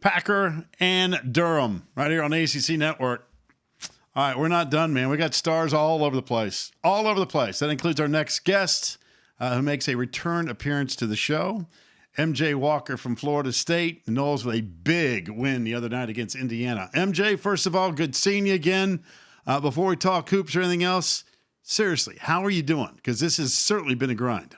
Packer and Durham right here on the ACC Network. All right, we're not done, man. We got stars all over the place. All over the place. That includes our next guest who makes a return appearance to the show. MJ Walker from Florida State. The Noles with a big win the other night against Indiana. MJ, first of all, good seeing you again. Before we talk hoops or anything else, seriously, how are you doing? Because this has certainly been a grind.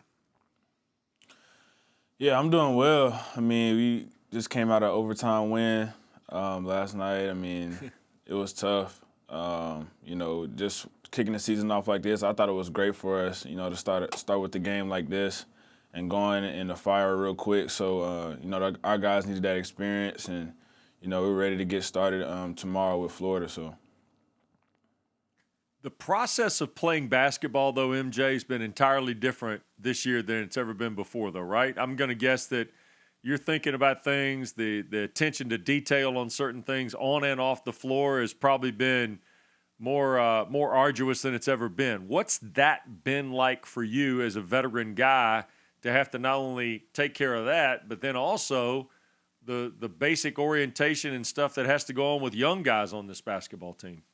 Yeah, I'm doing well. I mean, we just came out of overtime win last night. I mean, it was tough. Just kicking the season off like this, I thought it was great for us, to start with the game like this and going in the fire real quick. So, our guys needed that experience, and, we're ready to get started tomorrow with Florida. So. The process of playing basketball, though, MJ, has been entirely different this year than it's ever been before, though, right? I'm going to guess that you're thinking about things, the attention to detail on certain things on and off the floor has probably been more arduous than it's ever been. What's that been like for you as a veteran guy to have to not only take care of that, but then also the basic orientation and stuff that has to go on with young guys on this basketball team?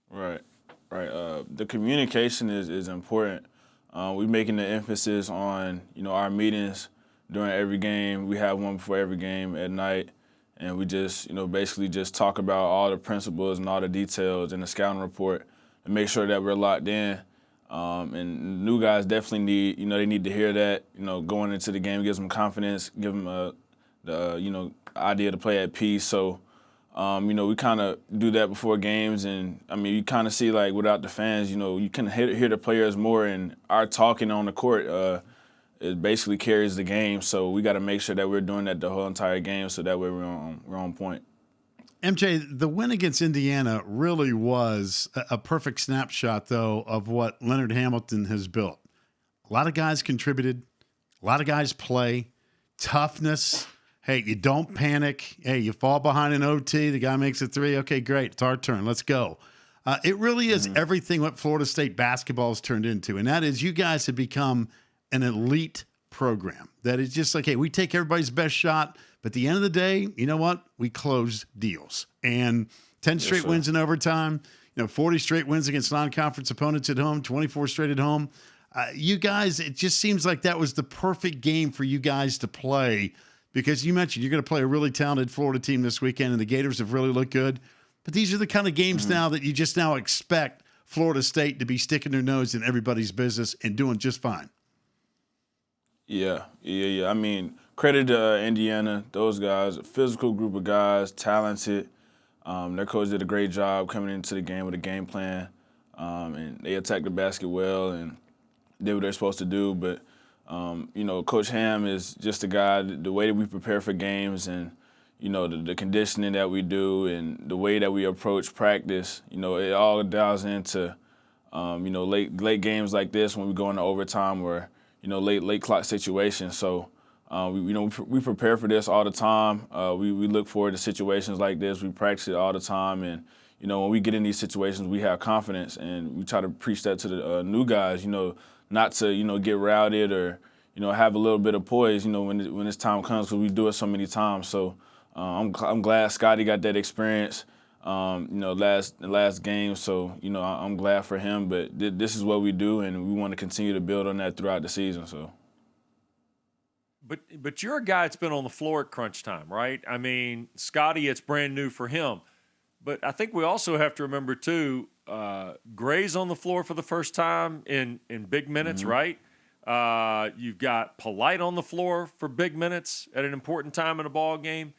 Right. The communication is important. We're making the emphasis on, our meetings during every game. We have one before every game at night, and we just, basically just talk about all the principles and all the details in the scouting report and make sure that we're locked in. And new guys definitely need, they need to hear that, going into the game, gives them confidence, give them the idea to play at peace. So, we kind of do that before games, and I mean, you kind of see like without the fans, you can hear the players more, and our talking on the court it basically carries the game. So we got to make sure that we're doing that the whole entire game, so that way we're on point. MJ, the win against Indiana really was a perfect snapshot, though, of what Leonard Hamilton has built. A lot of guys contributed, a lot of guys play, toughness. Hey, you don't panic. Hey, you fall behind in OT. The guy makes a three. Okay, great. It's our turn. Let's go. It really is everything what Florida State basketball has turned into, and that is you guys have become an elite program. That is just like, hey, we take everybody's best shot, but at the end of the day, you know what? We close deals. And 10 straight wins in overtime, 40 straight wins against non-conference opponents at home, 24 straight at home. You guys, it just seems like that was the perfect game for you guys to play. Because you mentioned you're going to play a really talented Florida team this weekend, and the Gators have really looked good. But these are the kind of games now that you just now expect Florida State to be sticking their nose in everybody's business and doing just fine. Yeah. I mean, credit to Indiana, those guys, a physical group of guys, talented. Their coach did a great job coming into the game with a game plan, and they attacked the basket well and did what they're supposed to do. But Coach Ham is just a guy, the way that we prepare for games and, the conditioning that we do and the way that we approach practice, it all dials into, late games like this when we go into overtime or, late clock situations. So, we prepare for this all the time. We look forward to situations like this. We practice it all the time. And, when we get in these situations, we have confidence, and we try to preach that to the new guys, not to, get routed or, have a little bit of poise, when this time comes, because we do it so many times. So I'm glad Scotty got that experience, last game. So, I'm glad for him. But this is what we do, and we want to continue to build on that throughout the season. So. But you're a guy that's been on the floor at crunch time, right? I mean, Scotty, it's brand new for him. But I think we also have to remember, too, Gray's on the floor for the first time in big minutes, right? You've got Polite on the floor for big minutes at an important time in a ball game.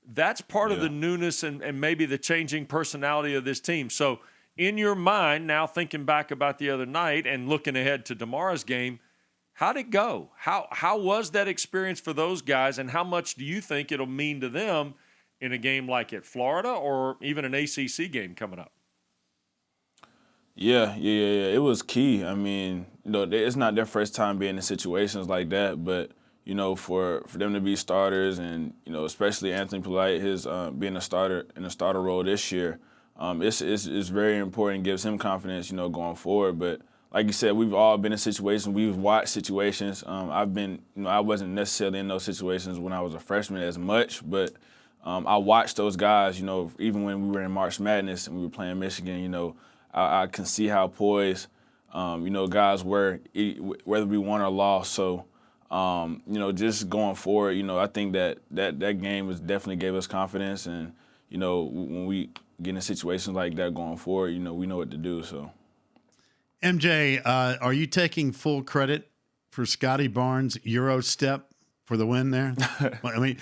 That's part of the newness and maybe the changing personality of this team. So in your mind, now thinking back about the other night and looking ahead to tomorrow's game, how'd it go? How was that experience for those guys, and how much do you think it'll mean to them in a game like at Florida or even an ACC game coming up? Yeah. It was key. I mean, it's not their first time being in situations like that, but, for them to be starters and, especially Anthony Polite, his being a starter in a starter role this year, it's very important, gives him confidence, going forward. But like you said, we've all been in situations, we've watched situations. I wasn't necessarily in those situations when I was a freshman as much, but I watched those guys, even when we were in March Madness and we were playing Michigan, I can see how poised, guys were, whether we won or lost. So, just going forward, I think that game definitely gave us confidence. And, when we get in situations like that going forward, we know what to do. So, MJ, are you taking full credit for Scotty Barnes' Euro step for the win there? Well, he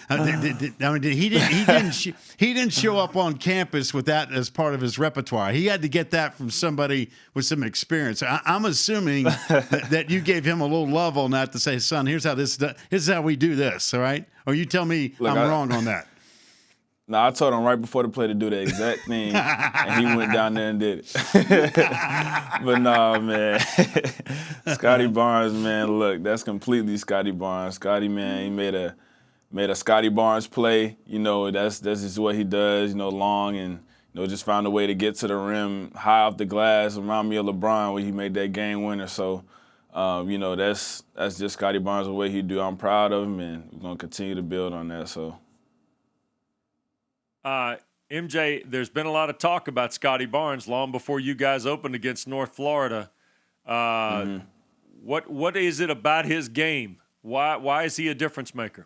didn't show up on campus with that as part of his repertoire. He had to get that from somebody with some experience. I'm assuming that you gave him a little love on that to say, son, here's how we do this. All right, or you tell me I'm wrong on that. No, I told him right before the play to do the exact thing, and he went down there and did it. But no, man. Scotty Barnes, man, look, that's completely Scotty Barnes. Scotty, man, he made a Scotty Barnes play. That's just what he does, long and, just found a way to get to the rim high off the glass, remind me of LeBron when he made that game winner. So, that's just Scotty Barnes, the way he do. I'm proud of him, and we're going to continue to build on that, so. MJ, there's been a lot of talk about Scotty Barnes long before you guys opened against North Florida. What is it about his game? Why is he a difference maker?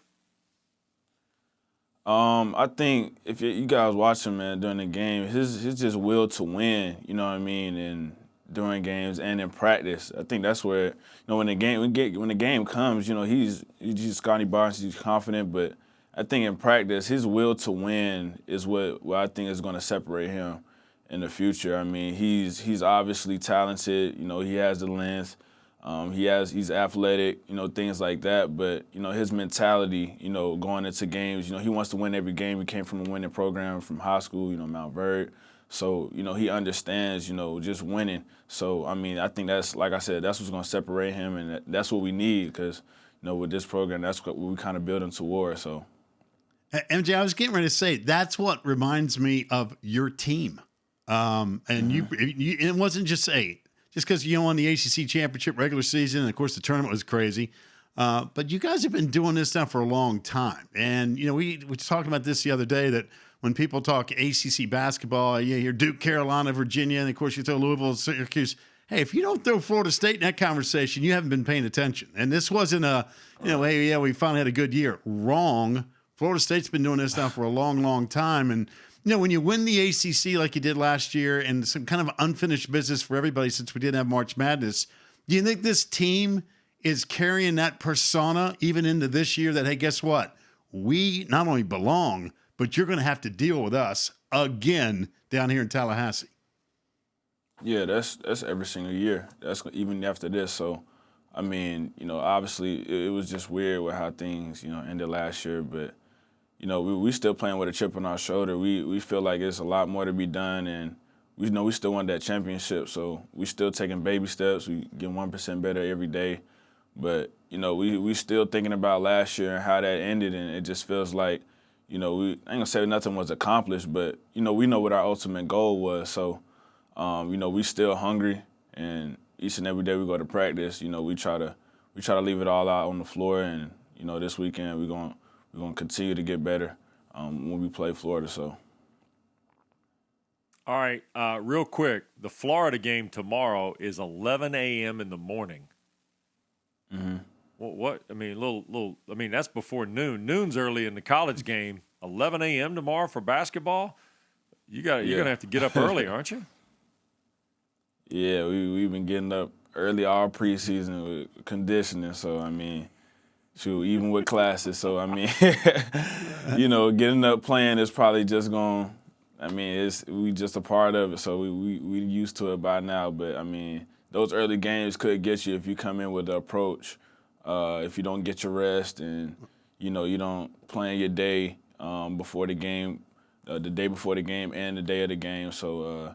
I think if you guys watch him, man, during the game, his just will to win, you know what I mean, and during games and in practice. I think that's where, when the game comes, he's just Scotty Barnes, he's confident, but I think in practice, his will to win is what I think is going to separate him in the future. I mean, he's obviously talented. He has the length. He's athletic. Things like that. But his mentality. Going into games. He wants to win every game. He came from a winning program from high school. Mount Verde. So he understands. Just winning. So I mean, I think that's, like I said, that's what's going to separate him, and that's what we need because with this program, that's what we kind of building towards. So. MJ, I was getting ready to say that's what reminds me of your team, and it wasn't just because you won the ACC championship regular season, and of course the tournament was crazy, but you guys have been doing this now for a long time, and we were talking about this the other day that when people talk ACC basketball, you hear Duke, Carolina, Virginia, and of course you throw Louisville, Syracuse. Hey, if you don't throw Florida State in that conversation, you haven't been paying attention, and this wasn't hey, yeah, we finally had a good year. Wrong. Florida State's been doing this now for a long, long time. And, when you win the ACC like you did last year and some kind of unfinished business for everybody since we didn't have March Madness, do you think this team is carrying that persona even into this year that, hey, guess what? We not only belong, but you're going to have to deal with us again down here in Tallahassee? Yeah, that's every single year. That's even after this. So, I mean, obviously it was just weird with how things, ended last year, but we still playing with a chip on our shoulder. We feel like there's a lot more to be done, and we still want that championship. So we still taking baby steps. We get 1% better every day. But we still thinking about last year and how that ended, and it just feels like we I ain't gonna say nothing was accomplished, but we know what our ultimate goal was. So we still hungry, and each and every day we go to practice. We try to leave it all out on the floor, and this weekend we're gonna continue to get better when we play Florida. So. All right, real quick, the Florida game tomorrow is 11 a.m. in the morning. Mm-hmm. What? I mean, I mean, that's before noon. Noon's early in the college game. 11 a.m. tomorrow for basketball. You're gonna have to get up early, aren't you? Yeah, we've been getting up early all preseason with conditioning. So I mean. Shoot, even with classes. So, I mean, getting up playing is probably just going, we just a part of it. So we used to it by now. But, I mean, those early games could get you if you come in with the approach, if you don't get your rest and, you don't plan your day before the game, the day before the game and the day of the game. So,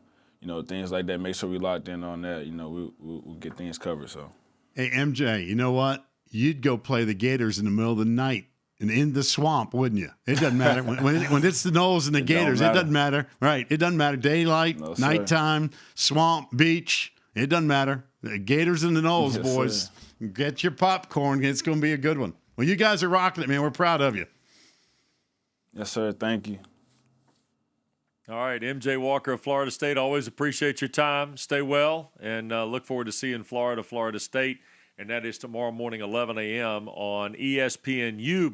things like that, make sure we locked in on that. We'll get things covered. So, hey, MJ, you know what? You'd go play the Gators in the middle of the night and in the swamp, wouldn't you? It doesn't matter. when it's the Knowles and the Gators, it doesn't matter. Right. It doesn't matter. Daylight, nighttime, swamp, beach. It doesn't matter. The Gators and the Knowles, yes, boys. Sir. Get your popcorn. It's going to be a good one. Well, you guys are rocking it, man. We're proud of you. Yes, sir. Thank you. All right, MJ Walker of Florida State, always appreciate your time. Stay well, and look forward to seeing Florida State. And that is tomorrow morning, 11 a.m. on ESPNU.